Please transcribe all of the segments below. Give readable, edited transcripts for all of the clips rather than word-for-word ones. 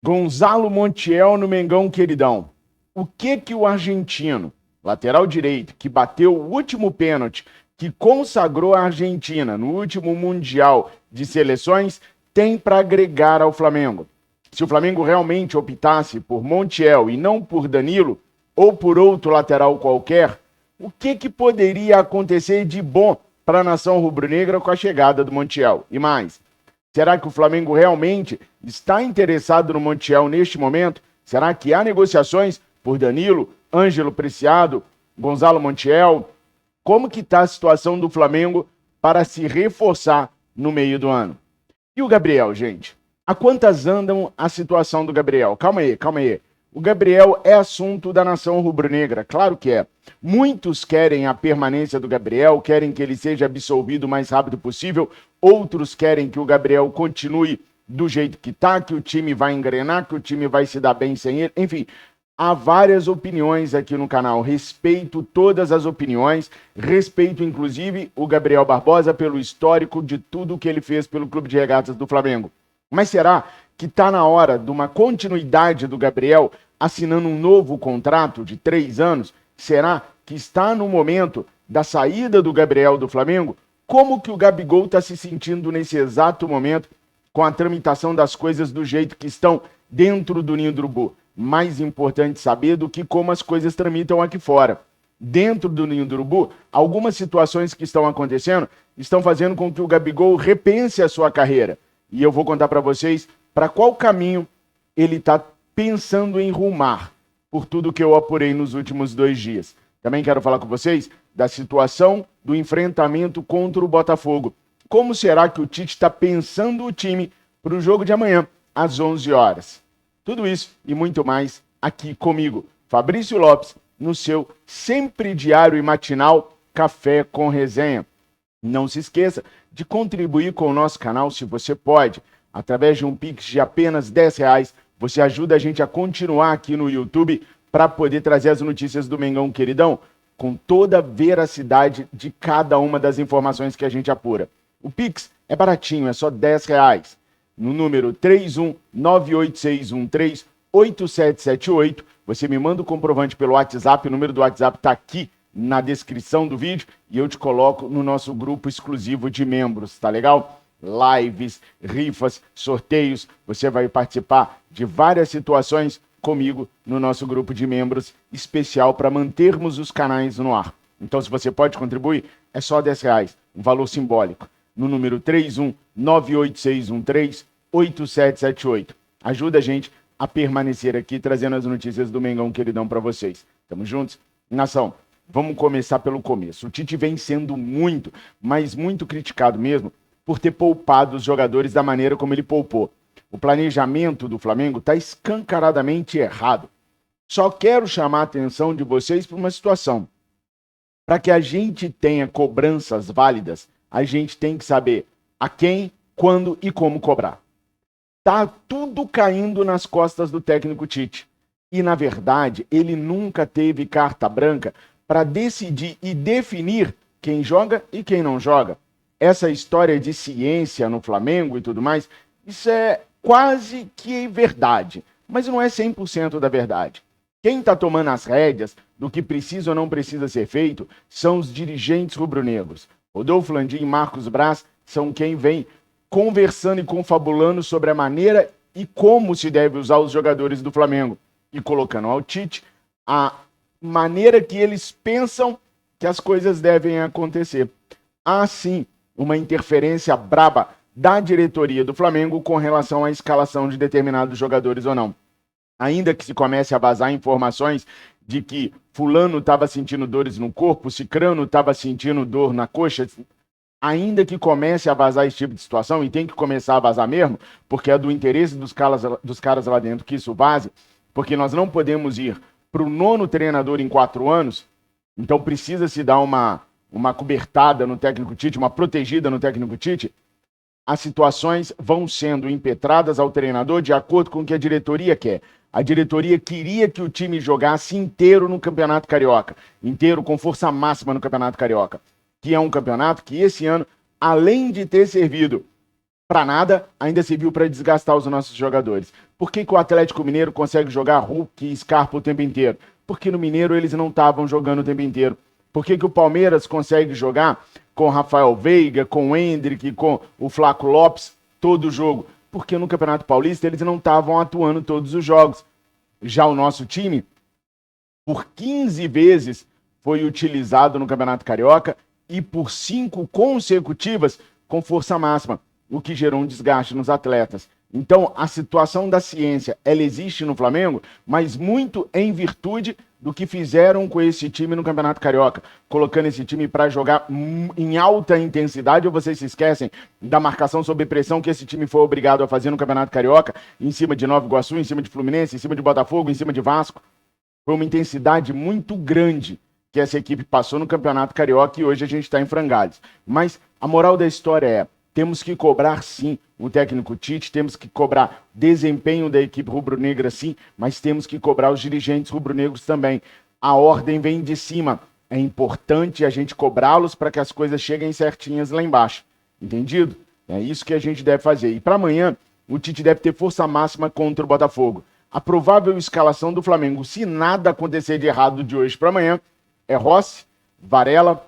Gonzalo Montiel no Mengão Queridão. O que o argentino, lateral direito, que bateu o último pênalti, que consagrou a Argentina no último Mundial de Seleções, tem para agregar ao Flamengo? Se o Flamengo realmente optasse por Montiel e não por Danilo, ou por outro lateral qualquer, o que poderia acontecer de bom para a nação rubro-negra com a chegada do Montiel? E mais, será que o Flamengo realmente está interessado no Montiel neste momento? Será que há negociações por Danilo, Ângelo Preciado, Gonzalo Montiel? Como que está a situação do Flamengo para se reforçar no meio do ano? E o Gabriel, gente? A quantas andam a situação do Gabriel? Calma aí. O Gabriel é assunto da nação rubro-negra, claro que é. Muitos querem a permanência do Gabriel, querem que ele seja absolvido o mais rápido possível. Outros querem que o Gabriel continue do jeito que está, que o time vai engrenar, que o time vai se dar bem sem ele. Enfim, há várias opiniões aqui no canal. Respeito todas as opiniões. Respeito, inclusive, o Gabriel Barbosa pelo histórico de tudo que ele fez pelo Clube de Regatas do Flamengo. Mas será que está na hora de uma continuidade do Gabriel assinando um novo contrato de 3 anos? Será que está no momento da saída do Gabriel do Flamengo? Como que o Gabigol está se sentindo nesse exato momento com a tramitação das coisas do jeito que estão dentro do Ninho do Urubu? Mais importante saber do que como as coisas tramitam aqui fora. Dentro do Ninho do Urubu, algumas situações que estão acontecendo estão fazendo com que o Gabigol repense a sua carreira. E eu vou contar para vocês para qual caminho ele está pensando em rumar, por tudo que eu apurei nos últimos 2 dias. Também quero falar com vocês da situação do enfrentamento contra o Botafogo. Como será que o Tite está pensando o time para o jogo de amanhã, às 11 horas? Tudo isso e muito mais aqui comigo, Fabrício Lopes, no seu sempre diário e matinal Café com Resenha. Não se esqueça de contribuir com o nosso canal se você pode. Através de um Pix de apenas R$10, você ajuda a gente a continuar aqui no YouTube para poder trazer as notícias do Mengão Queridão com toda a veracidade de cada uma das informações que a gente apura. O Pix é baratinho, é só R$10. No número 31986138778, você me manda o comprovante pelo WhatsApp, o número do WhatsApp está aqui na descrição do vídeo e eu te coloco no nosso grupo exclusivo de membros, tá legal? Lives, rifas, sorteios, você vai participar de várias situações comigo no nosso grupo de membros especial para mantermos os canais no ar. Então, se você pode contribuir, é só R$10, um valor simbólico. No número 31986138778. Ajuda a gente a permanecer aqui trazendo as notícias do Mengão Queridão para vocês. Tamo juntos? Nação, vamos começar pelo começo. O Tite vem sendo muito, mas muito criticado mesmo por ter poupado os jogadores da maneira como ele poupou. O planejamento do Flamengo está escancaradamente errado. Só quero chamar a atenção de vocês para uma situação. Para que a gente tenha cobranças válidas, a gente tem que saber a quem, quando e como cobrar. Tá tudo caindo nas costas do técnico Tite. E, na verdade, ele nunca teve carta branca para decidir e definir quem joga e quem não joga. Essa história de ciência no Flamengo e tudo mais, isso é quase que verdade, mas não é 100% da verdade. Quem está tomando as rédeas do que precisa ou não precisa ser feito são os dirigentes rubro-negros. Rodolfo Landim e Marcos Braz são quem vem conversando e confabulando sobre a maneira e como se deve usar os jogadores do Flamengo e colocando ao Tite a maneira que eles pensam que as coisas devem acontecer. Há sim uma interferência braba da diretoria do Flamengo com relação à escalação de determinados jogadores ou não. Ainda que se comece a vazar informações de que fulano estava sentindo dores no corpo, cicrano estava sentindo dor na coxa, ainda que comece a vazar esse tipo de situação, e tem que começar a vazar mesmo, porque é do interesse dos caras lá dentro que isso vaze, porque nós não podemos ir para o 9º treinador em 4 anos, então precisa se dar uma cobertada no técnico Tite, uma protegida no técnico Tite. As situações vão sendo impetradas ao treinador de acordo com o que a diretoria quer. A diretoria queria que o time jogasse inteiro no Campeonato Carioca, inteiro com força máxima no Campeonato Carioca, que é um campeonato que esse ano, além de ter servido para nada, ainda serviu para desgastar os nossos jogadores. Por que o Atlético Mineiro consegue jogar Hulk e Scarpa o tempo inteiro? Porque no Mineiro eles não estavam jogando o tempo inteiro. Por que o Palmeiras consegue jogar com Rafael Veiga, com o Endrick, com o Flaco Lopes todo o jogo? Porque no Campeonato Paulista eles não estavam atuando todos os jogos. Já o nosso time, por 15 vezes, foi utilizado no Campeonato Carioca e por 5 consecutivas com força máxima, o que gerou um desgaste nos atletas. Então, a situação da ciência, ela existe no Flamengo, mas muito em virtude do que fizeram com esse time no Campeonato Carioca, colocando esse time para jogar em alta intensidade, ou vocês se esquecem da marcação sob pressão que esse time foi obrigado a fazer no Campeonato Carioca, em cima de Nova Iguaçu, em cima de Fluminense, em cima de Botafogo, em cima de Vasco. Foi uma intensidade muito grande que essa equipe passou no Campeonato Carioca e hoje a gente está em frangalhos. Mas a moral da história é, temos que cobrar sim o técnico Tite, temos que cobrar desempenho da equipe rubro-negra sim, mas temos que cobrar os dirigentes rubro-negros também. A ordem vem de cima. É importante a gente cobrá-los para que as coisas cheguem certinhas lá embaixo. Entendido? É isso que a gente deve fazer. E para amanhã, o Tite deve ter força máxima contra o Botafogo. A provável escalação do Flamengo, se nada acontecer de errado de hoje para amanhã, é Rossi, Varela,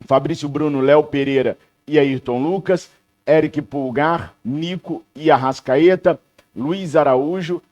Fabrício Bruno, Léo Pereira e Ayrton Lucas, Eric Pulgar, Nico e Arrascaeta, Luiz Araújo,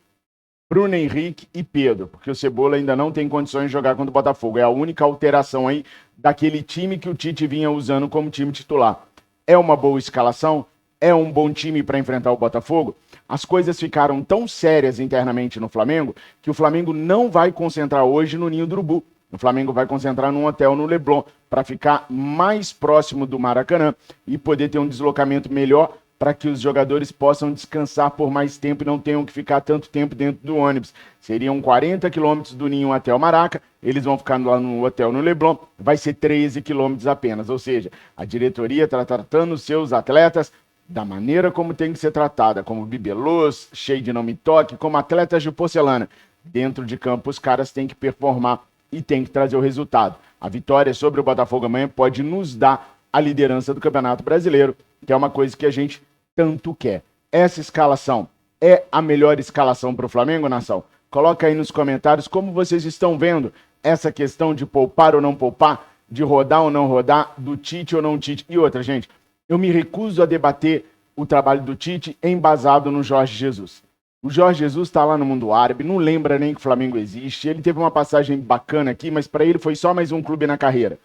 Bruno Henrique e Pedro, porque o Cebola ainda não tem condições de jogar contra o Botafogo. É a única alteração aí daquele time que o Tite vinha usando como time titular. É uma boa escalação? É um bom time para enfrentar o Botafogo? As coisas ficaram tão sérias internamente no Flamengo que o Flamengo não vai concentrar hoje no Ninho do Urubu. O Flamengo vai concentrar num hotel no Leblon para ficar mais próximo do Maracanã e poder ter um deslocamento melhor para que os jogadores possam descansar por mais tempo e não tenham que ficar tanto tempo dentro do ônibus. Seriam 40 quilômetros do Ninho até o Maraca, eles vão ficar lá no hotel no Leblon, vai ser 13 quilômetros apenas. Ou seja, a diretoria está tratando os seus atletas da maneira como tem que ser tratada, como bibelôs, cheio de não me toque, como atletas de porcelana. Dentro de campo, os caras têm que performar e tem que trazer o resultado. A vitória sobre o Botafogo amanhã pode nos dar a liderança do Campeonato Brasileiro, que é uma coisa que a gente tanto quer. Essa escalação é a melhor escalação para o Flamengo, nação? Coloca aí nos comentários como vocês estão vendo essa questão de poupar ou não poupar, de rodar ou não rodar, do Tite ou não Tite. E outra, gente, eu me recuso a debater o trabalho do Tite embasado no Jorge Jesus. O Jorge Jesus está lá no mundo árabe, não lembra nem que o Flamengo existe. Ele teve uma passagem bacana aqui, mas para ele foi só mais um clube na carreira.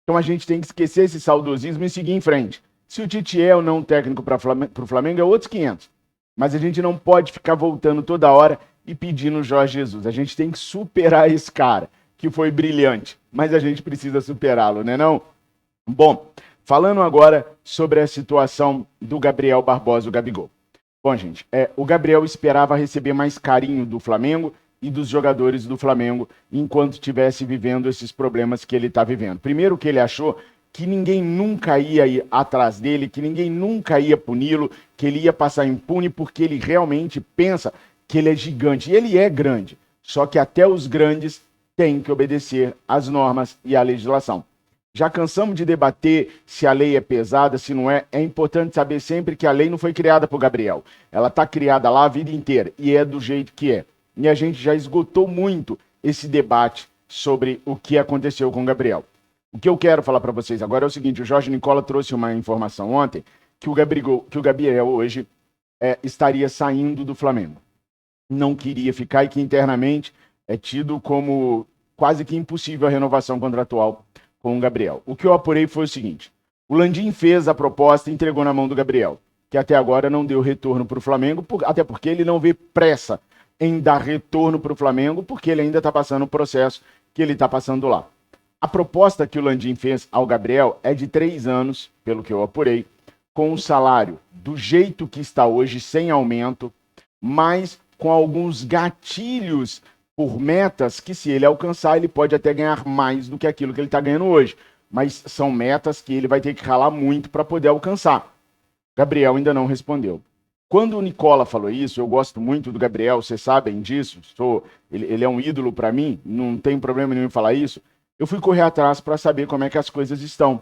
Então a gente tem que esquecer esse saudosismo e seguir em frente. Se o Tite é ou não técnico para o Flamengo, é outros 500. Mas a gente não pode ficar voltando toda hora e pedindo o Jorge Jesus. A gente tem que superar esse cara, que foi brilhante. Mas a gente precisa superá-lo, né não? Bom, falando agora sobre a situação do Gabriel Barbosa, o Gabigol. Bom, gente, o Gabriel esperava receber mais carinho do Flamengo e dos jogadores do Flamengo enquanto estivesse vivendo esses problemas que ele está vivendo. Primeiro que ele achou que ninguém nunca ia ir atrás dele, que ninguém nunca ia puni-lo, que ele ia passar impune porque ele realmente pensa que ele é gigante. E ele é grande, só que até os grandes têm que obedecer às normas e à legislação. Já cansamos de debater se a lei é pesada, se não é. É importante saber sempre que a lei não foi criada por Gabriel. Ela está criada lá a vida inteira e é do jeito que é. E a gente já esgotou muito esse debate sobre o que aconteceu com o Gabriel. O que eu quero falar para vocês agora é o seguinte, o Jorge Nicola trouxe uma informação ontem que o Gabriel hoje estaria saindo do Flamengo. Não queria ficar e que internamente é tido como quase que impossível a renovação contratual com o Gabriel. O que eu apurei foi o seguinte, o Landim fez a proposta e entregou na mão do Gabriel, que até agora não deu retorno para o Flamengo, até porque ele não vê pressa em dar retorno para o Flamengo, porque ele ainda está passando o processo que ele está passando lá. A proposta que o Landim fez ao Gabriel é de 3 anos, pelo que eu apurei, com o salário do jeito que está hoje, sem aumento, mas com alguns gatilhos por metas que, se ele alcançar, ele pode até ganhar mais do que aquilo que ele está ganhando hoje. Mas são metas que ele vai ter que ralar muito para poder alcançar. Gabriel ainda não respondeu. Quando o Nicola falou isso, eu gosto muito do Gabriel, vocês sabem disso, ele é um ídolo para mim, não tem problema nenhum em falar isso. Eu fui correr atrás para saber como é que as coisas estão.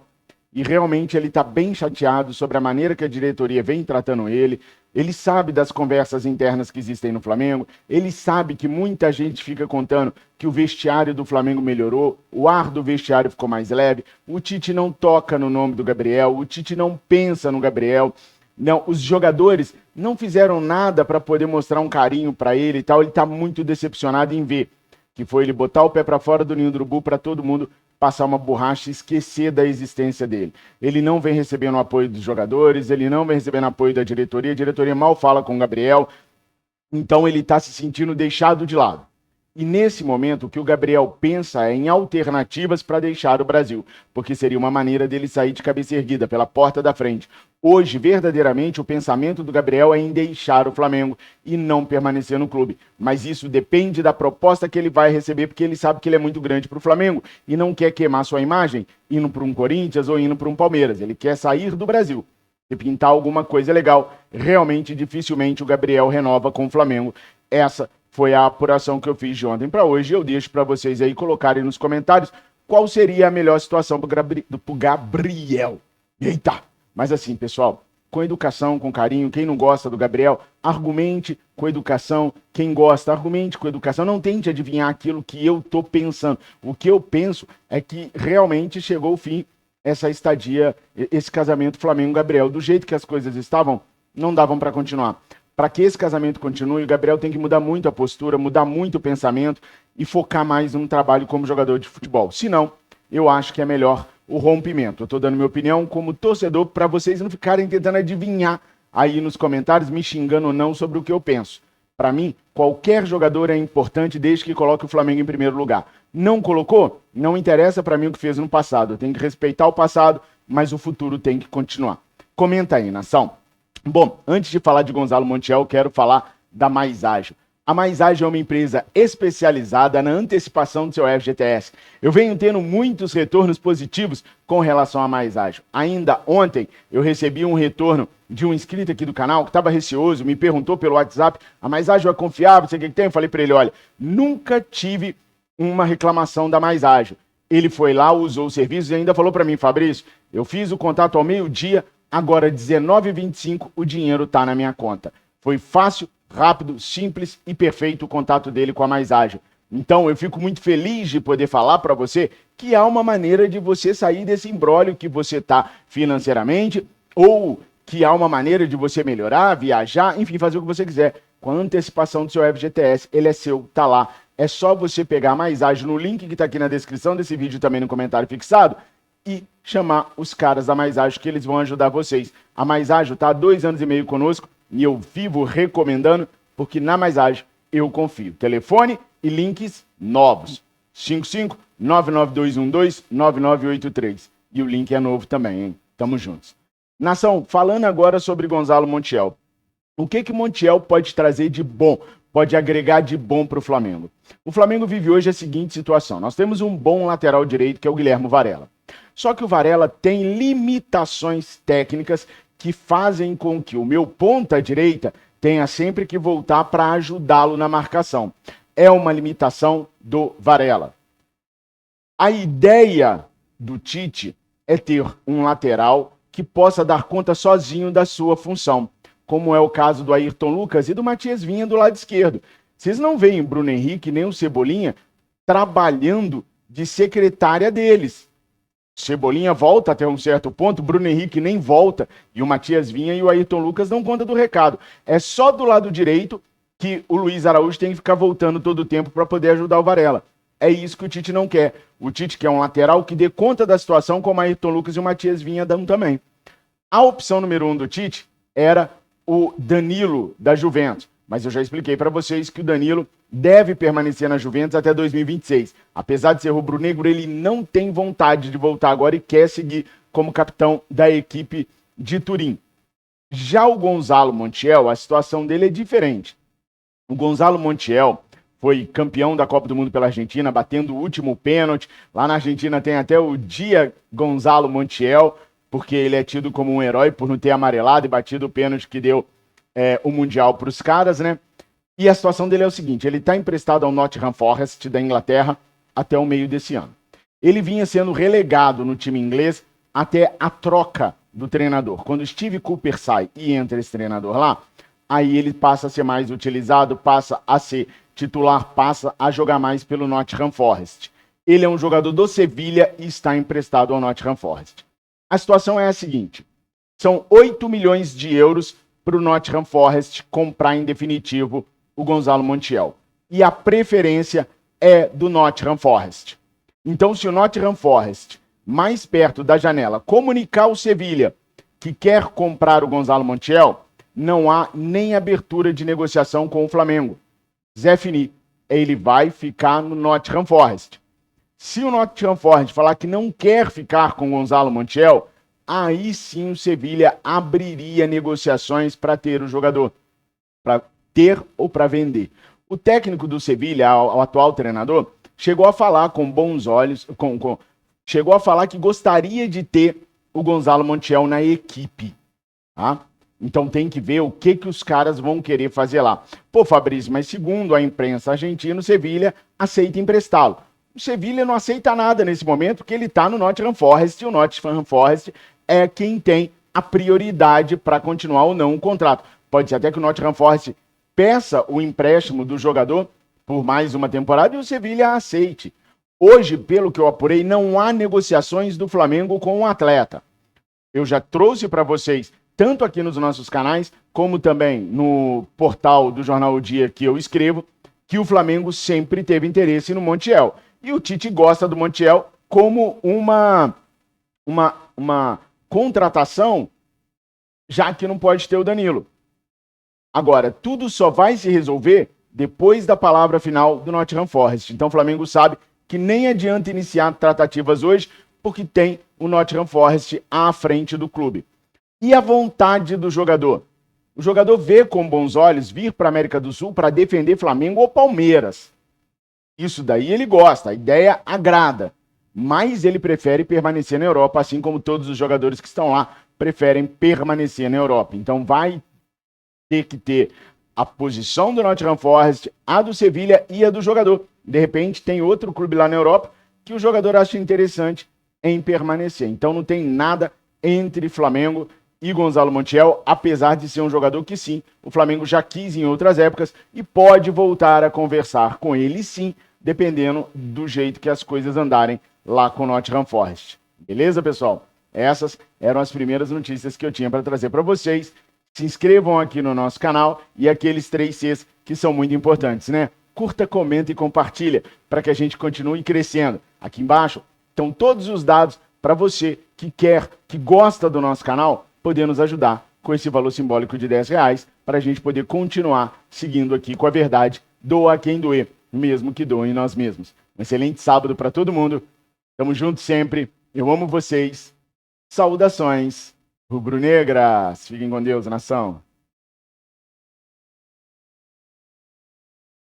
e realmente ele está bem chateado sobre a maneira que a diretoria vem tratando ele. Ele sabe das conversas internas que existem no Flamengo, ele sabe que muita gente fica contando que o vestiário do Flamengo melhorou, o ar do vestiário ficou mais leve, o Tite não toca no nome do Gabriel, o Tite não pensa no Gabriel, não, os jogadores não fizeram nada para poder mostrar um carinho para ele e tal, ele está muito decepcionado em ver que foi ele botar o pé para fora do ninho do urubu para todo mundo passar uma borracha e esquecer da existência dele. Ele não vem recebendo o apoio dos jogadores, ele não vem recebendo apoio da diretoria, a diretoria mal fala com o Gabriel, então ele está se sentindo deixado de lado. E nesse momento, o que o Gabriel pensa é em alternativas para deixar o Brasil, porque seria uma maneira dele sair de cabeça erguida pela porta da frente. Hoje, verdadeiramente, o pensamento do Gabriel é em deixar o Flamengo e não permanecer no clube. Mas isso depende da proposta que ele vai receber, porque ele sabe que ele é muito grande para o Flamengo e não quer queimar sua imagem indo para um Corinthians ou indo para um Palmeiras. Ele quer sair do Brasil e pintar alguma coisa legal. Realmente, dificilmente o Gabriel renova com o Flamengo. Essa foi a apuração que eu fiz de ontem para hoje. Eu deixo para vocês aí colocarem nos comentários qual seria a melhor situação para o Gabriel. Eita! Mas assim, pessoal, com educação, com carinho, quem não gosta do Gabriel, argumente com educação. Quem gosta, argumente com educação. Não tente adivinhar aquilo que eu estou pensando. O que eu penso é que realmente chegou o fim essa estadia, esse casamento Flamengo-Gabriel. Do jeito que as coisas estavam, não davam para continuar. Para que esse casamento continue, o Gabriel tem que mudar muito a postura, mudar muito o pensamento e focar mais no trabalho como jogador de futebol. Senão, eu acho que é melhor o rompimento. Eu estou dando minha opinião como torcedor para vocês não ficarem tentando adivinhar aí nos comentários, me xingando ou não sobre o que eu penso. Para mim, qualquer jogador é importante desde que coloque o Flamengo em primeiro lugar. Não colocou? Não interessa para mim o que fez no passado. Eu tenho que respeitar o passado, mas o futuro tem que continuar. Comenta aí, nação. Bom, antes de falar de Gonzalo Montiel, quero falar da Mais Ágil. A Mais Ágil é uma empresa especializada na antecipação do seu FGTS. Eu venho tendo muitos retornos positivos com relação a Mais Ágil. Ainda ontem eu recebi um retorno de um inscrito aqui do canal que estava receoso, me perguntou pelo WhatsApp, a Mais Ágil é confiável, sei o que tem? Eu falei para ele, olha, nunca tive uma reclamação da Mais Ágil. Ele foi lá, usou os serviços e ainda falou para mim, Fabrício, eu fiz o contato ao meio-dia, agora 19h25 o dinheiro está na minha conta. Foi fácil, rápido, simples e perfeito o contato dele com a Mais Ágil. Então eu fico muito feliz de poder falar para você que há uma maneira de você sair desse imbróglio que você está financeiramente ou que há uma maneira de você melhorar, viajar, enfim, fazer o que você quiser. Com a antecipação do seu FGTS, ele é seu, tá lá. É só você pegar a Mais Ágil no link que está aqui na descrição desse vídeo, também no comentário fixado, e chamar os caras da Mais Ágil que eles vão ajudar vocês. A Mais Ágil está há 2 anos e meio conosco e eu vivo recomendando, porque na Mais Ágil eu confio. Telefone e links novos. 55-99212-9983. E o link é novo também, hein? Tamo juntos. Nação, falando agora sobre Gonzalo Montiel. O que Montiel pode trazer de bom, pode agregar de bom para o Flamengo? O Flamengo vive hoje a seguinte situação. Nós temos um bom lateral direito, que é o Guilherme Varela. Só que o Varela tem limitações técnicas que fazem com que o meu ponta direita tenha sempre que voltar para ajudá-lo na marcação. É uma limitação do Varela. A ideia do Tite é ter um lateral que possa dar conta sozinho da sua função, como é o caso do Ayrton Lucas e do Matias Vinha do lado esquerdo. Vocês não veem o Bruno Henrique nem o Cebolinha trabalhando de secretária deles. Cebolinha volta até um certo ponto, Bruno Henrique nem volta, e o Matias Vinha e o Ayrton Lucas dão conta do recado. É só do lado direito que o Luiz Araújo tem que ficar voltando todo o tempo para poder ajudar o Varela. É isso que o Tite não quer. O Tite quer um lateral que dê conta da situação, como o Ayrton Lucas e o Matias Vinha dão também. A opção número 1 do Tite era o Danilo da Juventus, mas eu já expliquei para vocês que o Danilo deve permanecer na Juventus até 2026. Apesar de ser rubro-negro, ele não tem vontade de voltar agora e quer seguir como capitão da equipe de Turim. Já o Gonzalo Montiel, a situação dele é diferente. O Gonzalo Montiel foi campeão da Copa do Mundo pela Argentina, batendo o último pênalti. Lá na Argentina tem até o Dia Gonzalo Montiel, porque ele é tido como um herói por não ter amarelado e batido o pênalti que deu o Mundial para os caras, né? E a situação dele é o seguinte, ele está emprestado ao Nottingham Forest da Inglaterra até o meio desse ano. Ele vinha sendo relegado no time inglês até a troca do treinador. Quando o Steve Cooper sai e entra esse treinador lá, aí ele passa a ser mais utilizado, passa a ser titular, passa a jogar mais pelo Nottingham Forest. Ele é um jogador do Sevilha e está emprestado ao Nottingham Forest. A situação é a seguinte, são 8 milhões de euros para o Nottingham Forest comprar em definitivo o Gonzalo Montiel. E a preferência é do Nottingham Forest. Então, se o Nottingham Forest, mais perto da janela, comunicar ao Sevilha que quer comprar o Gonzalo Montiel, não há nem abertura de negociação com o Flamengo. Zé Fini, ele vai ficar no Nottingham Forest. Se o Nottingham Forest falar que não quer ficar com o Gonzalo Montiel, aí sim o Sevilha abriria negociações para ter o jogador, para ter ou para vender. O técnico do Sevilha, o atual treinador, chegou a falar com bons olhos, chegou a falar que gostaria de ter o Gonzalo Montiel na equipe, tá? Então tem que ver o que os caras vão querer fazer lá. Pô, Fabrício, mas segundo a imprensa argentina, o Sevilha aceita emprestá-lo. O Sevilha não aceita nada nesse momento, porque ele está no Nottingham Forest, e o Nottingham Forest é quem tem a prioridade para continuar ou não o contrato. Pode ser até que o Nottingham Forest peça o empréstimo do jogador por mais uma temporada e o Sevilha aceite. Hoje, pelo que eu apurei, não há negociações do Flamengo com o atleta. Eu já trouxe para vocês, tanto aqui nos nossos canais, como também no portal do Jornal O Dia que eu escrevo, que o Flamengo sempre teve interesse no Montiel. E o Tite gosta do Montiel como uma contratação, já que não pode ter o Danilo. Agora, tudo só vai se resolver depois da palavra final do Nottingham Forest. Então o Flamengo sabe que nem adianta iniciar tratativas hoje, porque tem o Nottingham Forest à frente do clube. E a vontade do jogador? O jogador vê com bons olhos vir para a América do Sul para defender Flamengo ou Palmeiras. Isso daí ele gosta, a ideia agrada, mas ele prefere permanecer na Europa, assim como todos os jogadores que estão lá preferem permanecer na Europa. Então vai ter que ter a posição do Nottingham Forest, a do Sevilha e a do jogador. De repente tem outro clube lá na Europa que o jogador acha interessante em permanecer. Então não tem nada entre Flamengo e Gonzalo Montiel, apesar de ser um jogador que sim, o Flamengo já quis em outras épocas e pode voltar a conversar com ele sim, dependendo do jeito que as coisas andarem lá com o Nottingham Forest. Beleza, pessoal? Essas eram as primeiras notícias que eu tinha para trazer para vocês. Se inscrevam aqui no nosso canal e aqueles 3 Cs que são muito importantes, né? Curta, comenta e compartilha para que a gente continue crescendo. Aqui embaixo estão todos os dados para você que quer, que gosta do nosso canal, poder nos ajudar com esse valor simbólico de R$10 para a gente poder continuar seguindo aqui com a verdade. Doa quem doer, mesmo que doem nós mesmos. Um excelente sábado para todo mundo. Tamo junto sempre. Eu amo vocês. Saudações rubro-negras. Fiquem com Deus, nação.